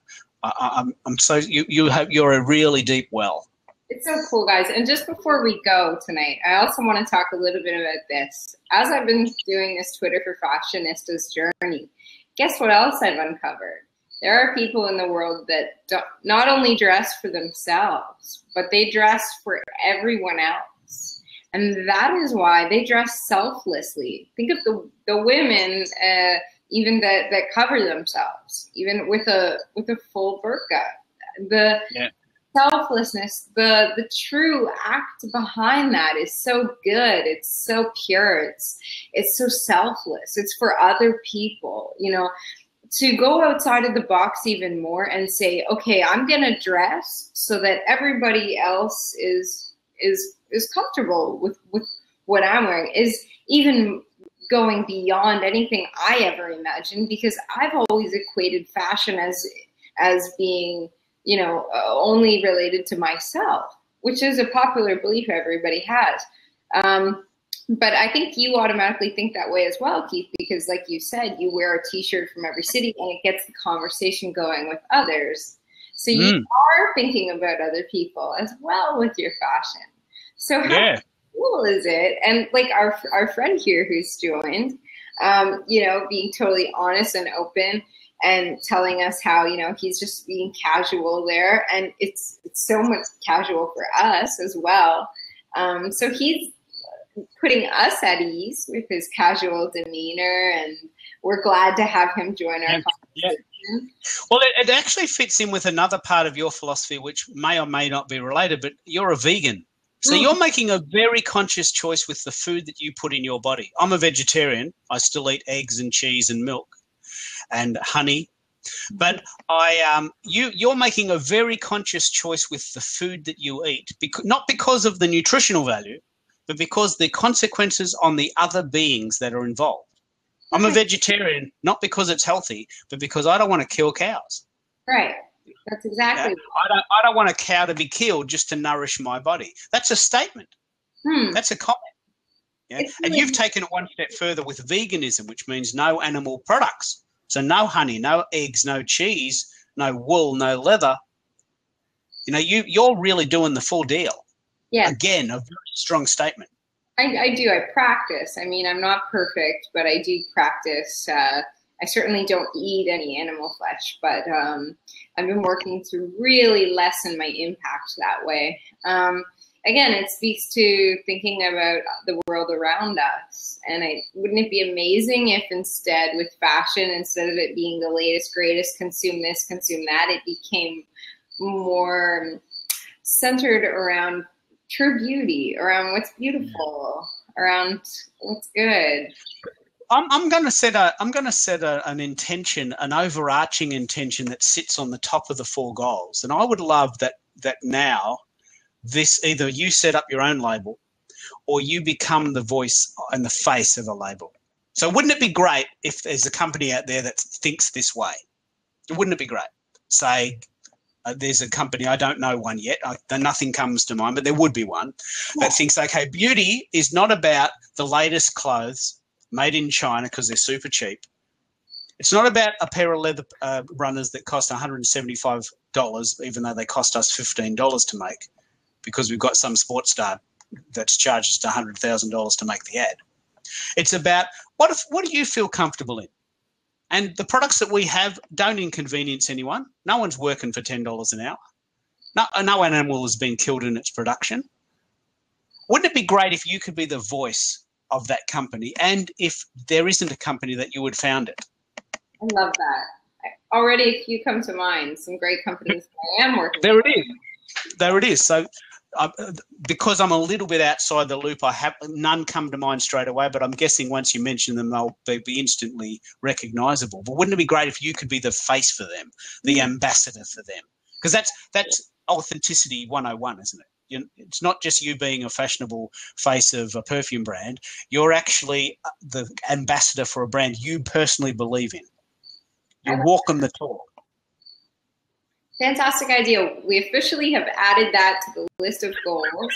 I'm so you're a really deep well. It's so cool, guys. And just before we go tonight, I also want to talk a little bit about this. As I've been doing this Twitter for Fashionistas journey, guess what else I've uncovered? There are people in the world that not only dress for themselves, but they dress for everyone else. And that is why they dress selflessly. Think of the women even that cover themselves, even with a full burqa. The selflessness, the true act behind that is so good. It's so pure. It's so selfless. It's for other people, you know. To go outside of the box even more and say, okay, I'm gonna dress so that everybody else is comfortable with what I'm wearing is even going beyond anything I ever imagined, because I've always equated fashion as being, you know, only related to myself, which is a popular belief everybody has. But I think you automatically think that way as well, Keith, because like you said, you wear a t-shirt from every city and it gets the conversation going with others. So you are thinking about other people as well with your fashion. So how cool is it? And like our friend here who's joined, you know, being totally honest and open and telling us how, you know, he's just being casual there. And it's so much casual for us as well. So he's putting us at ease with his casual demeanor, and we're glad to have him join our conversation. Yeah. Well, it actually fits in with another part of your philosophy, which may or may not be related, but you're a vegan. So you're making a very conscious choice with the food that you put in your body. I'm a vegetarian. I still eat eggs and cheese and milk and honey. But you're making a very conscious choice with the food that you eat, not because of the nutritional value, but because the consequences on the other beings that are involved. I'm a vegetarian, not because it's healthy, but because I don't want to kill cows. Right. That's exactly. Yeah? I don't want a cow to be killed just to nourish my body. That's a statement. That's a comment. Yeah? And you've taken it one step further with veganism, which means no animal products. So no honey, no eggs, no cheese, no wool, no leather. You know, you're really doing the full deal. Yes. Again, a very strong statement. I do. I practice. I mean, I'm not perfect, but I do practice. I certainly don't eat any animal flesh, but I've been working to really lessen my impact that way. Again, it speaks to thinking about the world around us. And wouldn't it be amazing if instead with fashion, instead of it being the latest, greatest, consume this, consume that, it became more centered around true beauty, around what's beautiful, around what's good. I'm going to set an intention, an overarching intention that sits on the top of the 4 goals. And I would love that now this, either you set up your own label or you become the voice and the face of a label. So wouldn't it be great if there's a company out there that thinks this way? Wouldn't it be great? Say there's a company, I don't know one yet, nothing comes to mind, but there would be one that thinks, okay, beauty is not about the latest clothes made in China because they're super cheap. It's not about a pair of leather runners that cost $175, even though they cost us $15 to make, because we've got some sports star that's charged us $100,000 to make the ad. It's about what do you feel comfortable in? And the products that we have don't inconvenience anyone. No one's working for $10 an hour. No animal has been killed in its production. Wouldn't it be great if you could be the voice of that company, and if there isn't a company that you would found it? I love that. Already a few come to mind, some great companies that I am working with. There it is. So because I'm a little bit outside the loop, I have none come to mind straight away, but I'm guessing once you mention them, they'll be instantly recognizable. But wouldn't it be great if you could be the face for them, the ambassador for them? Because that's authenticity 101, isn't it? It's not just you being a fashionable face of a perfume brand. You're actually the ambassador for a brand you personally believe in. You're walking the talk. Fantastic idea. We officially have added that to the list of goals.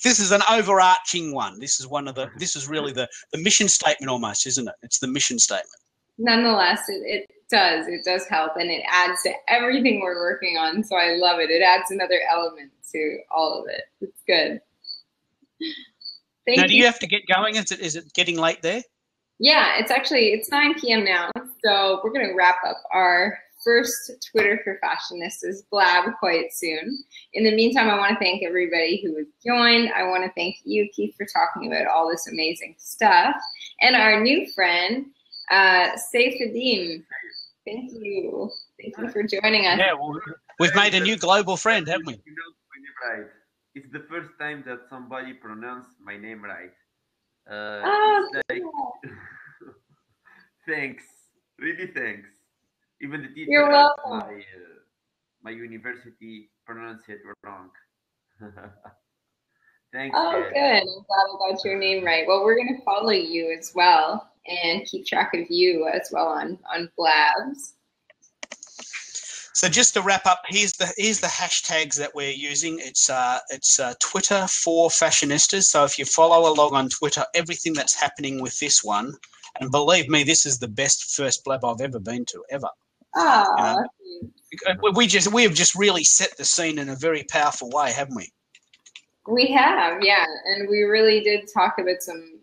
This is an overarching one. This is really the mission statement almost, isn't it? It's the mission statement. Nonetheless, it does help, and it adds to everything we're working on. So I love it. It adds another element to all of it. It's good. Now, do you have to get going? Is it getting late there? Yeah, it's 9 p.m. now. So we're going to wrap up our first Twitter for Fashionistas Blab quite soon. In the meantime, I want to thank everybody who has joined. I want to thank you, Keith, for talking about all this amazing stuff. And our new friend, Saifuddin. Thank you. Thank you for joining us. Yeah, well, we've made a new global friend, haven't we? You know my name right. It's the first time that somebody pronounced my name right. Thanks. Really thanks. Even the teacher at my university pronounced it wrong. Thanks. Oh, good. I'm glad I got your name right. Well, we're going to follow you as well and keep track of you as well on Blabs. So just to wrap up, here's the hashtags that we're using. It's Twitter for Fashionistas. So if you follow along on Twitter, everything that's happening with this one, and believe me, this is the best first Blab I've ever been to, ever. Oh, we have just really set the scene in a very powerful way, haven't we? We have, yeah, and we really did talk about some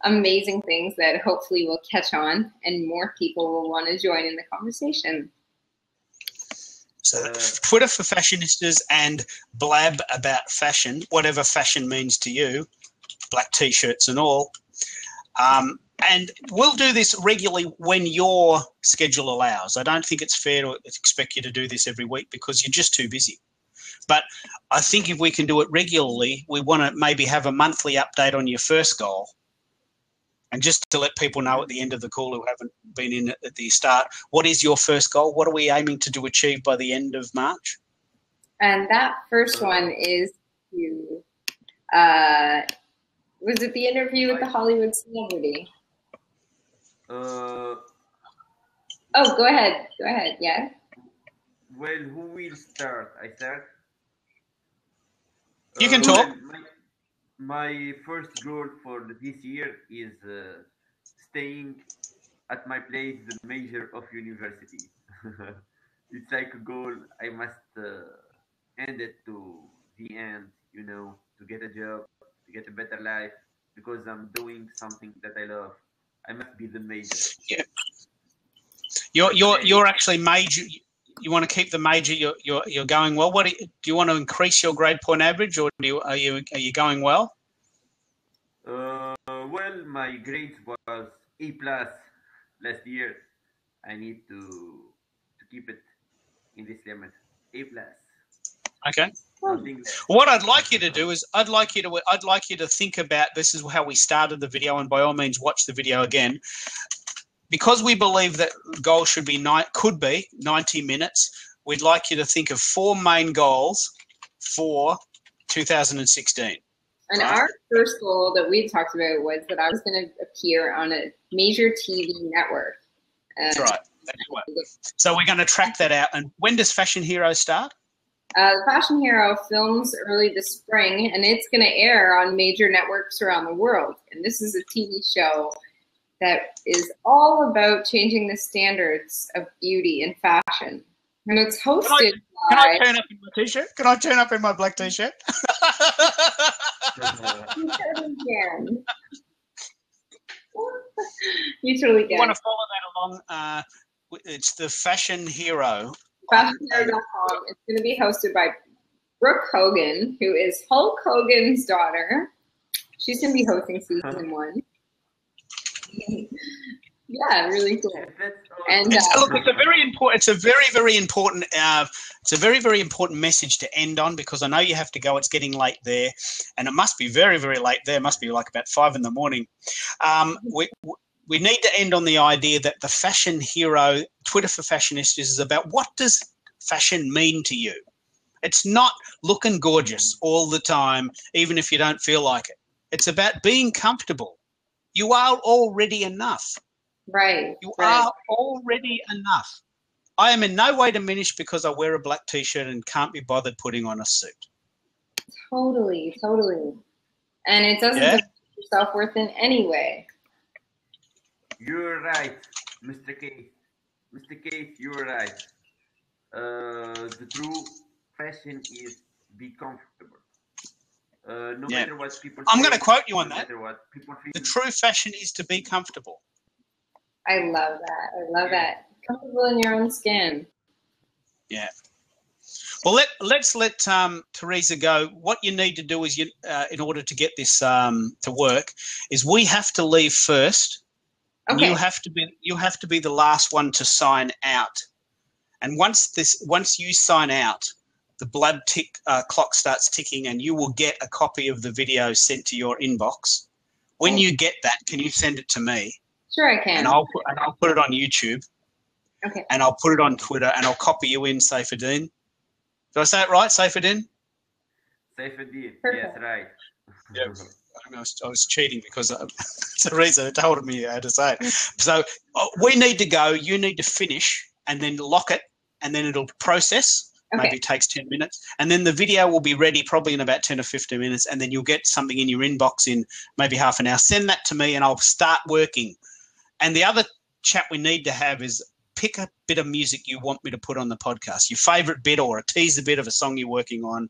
amazing things that hopefully will catch on and more people will want to join in the conversation. So Twitter for Fashionistas and Blab about fashion, whatever fashion means to you, black T-shirts and all. And we'll do this regularly when your schedule allows. I don't think it's fair to expect you to do this every week because you're just too busy. But I think if we can do it regularly, we want to maybe have a monthly update on your first goal. And just to let people know at the end of the call who haven't been in at the start, what is your first goal? What are we aiming to achieve by the end of March? And that first one is to, was it the interview with the Hollywood celebrity? Oh, go ahead. Go ahead. Yeah. Well, who will start? I start. You can talk. My first goal for this year is staying at my place, the major of university. it's like a goal. I must end it to the end, to get a job, to get a better life, because I'm doing something that I love. I must be the major. Yeah. Let's say. You're actually major. You want to keep the major. You're going well. Do you want to increase your grade point average, or are you going well? Well, my grades was A plus last year. I need to keep it in this limit. A plus. Okay. Nothing less. What I'd like you to do is I'd like you to think about, this is how we started the video, and by all means watch the video again, because we believe that goal could be 90 minutes. We'd like you to think of 4 main goals for 2016. And our first goal that we talked about was that I was going to appear on a major TV network. That's right. So we're going to track that out. And when does Fashion Hero start? The Fashion Hero films early this spring, and it's going to air on major networks around the world. And this is a TV show that is all about changing the standards of beauty and fashion. And it's hosted Can I turn up in my t-shirt? Can I turn up in my black t-shirt? You totally can. You totally can. You want to follow that along? It's the Fashion Hero. FashionHero.com. It's going to be hosted by Brooke Hogan, who is Hulk Hogan's daughter. She's going to be hosting season 1. Yeah, really cool. And it's a very important. It's a very important. It's a very important message to end on, because I know you have to go. It's getting late there, and it must be very late there. It must be like about 5 a.m. We need to end on the idea that the Fashion Hero Twitter for Fashionistas is about, what does fashion mean to you? It's not looking gorgeous all the time, even if you don't feel like it. It's about being comfortable. You are already enough. Right. You are already enough. I am in no way diminished because I wear a black t-shirt and can't be bothered putting on a suit. Totally. And it doesn't diminish your self-worth in any way. You're right, Mr. Keith. Mr. Keith, you're right. The true fashion is be comfortable. No matter what people say, I'm going to quote you on no that. matter what people feel. The true fashion is to be comfortable. I love that. That. Comfortable in your own skin. Yeah. Well, let's let Teresa go. What you need to do is, in order to get this to work, is we have to leave first. Okay. And you have to be the last one to sign out. And once you sign out, the Blab clock starts ticking, and you will get a copy of the video sent to your inbox. When you get that, can you send it to me? Sure, I can. And I'll put it on YouTube. Okay. And I'll put it on Twitter, and I'll copy you in, Saifuddin. Did I say it right, Saifuddin? Saifuddin, Perfect. yes, right. Yeah. I was cheating because Teresa told me how to say it. So we need to go. You need to finish and then lock it, and then it'll process. Okay. Maybe it takes 10 minutes. And then the video will be ready probably in about 10 or 15 minutes, and then you'll get something in your inbox in maybe half an hour. Send that to me, and I'll start working. And the other chat we need to have is pick a bit of music you want me to put on the podcast, your favourite bit or a teaser bit of a song you're working on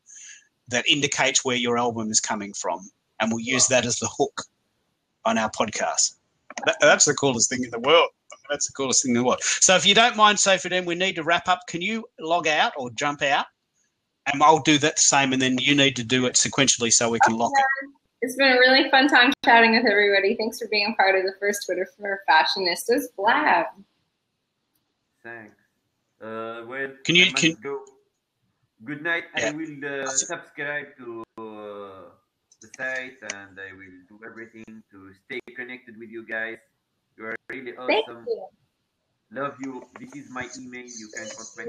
that indicates where your album is coming from. And we'll use that as the hook on our podcast. That's the coolest thing in the world. That's the coolest thing in the world. So if you don't mind, Saifuddin, we need to wrap up. Can you log out or jump out? And I'll do that the same, and then you need to do it sequentially so we can lock it. It's been a really fun time chatting with everybody. Thanks for being a part of the first Twitter for Fashionistas, Blab. Thanks. Well, can you go. Good night. Yeah. I will subscribe to the site, and I will do everything to stay connected with you guys. You are really awesome. Thank you. Love you. This is my email. You can contact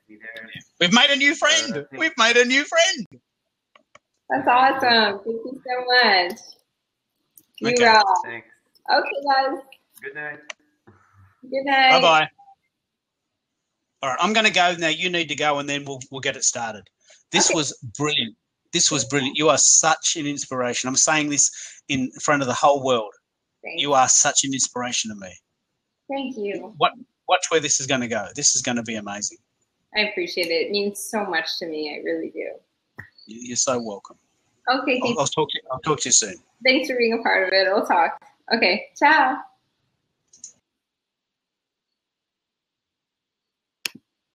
me there. We've made a new friend. We've made a new friend. That's awesome. Thank you so much. Okay. Thanks. Okay, guys. Good night. Good night. Bye-bye. All right, I'm going to go now. You need to go, and then we'll get it started. This was brilliant. This was brilliant. You are such an inspiration. I'm saying this in front of the whole world. You are such an inspiration to me. Thank you. Watch where this is going to go. This is going to be amazing. I appreciate it. It means so much to me. I really do. You're so welcome. Okay, Keith. I'll talk to you soon. Thanks for being a part of it. We'll talk. Okay, ciao.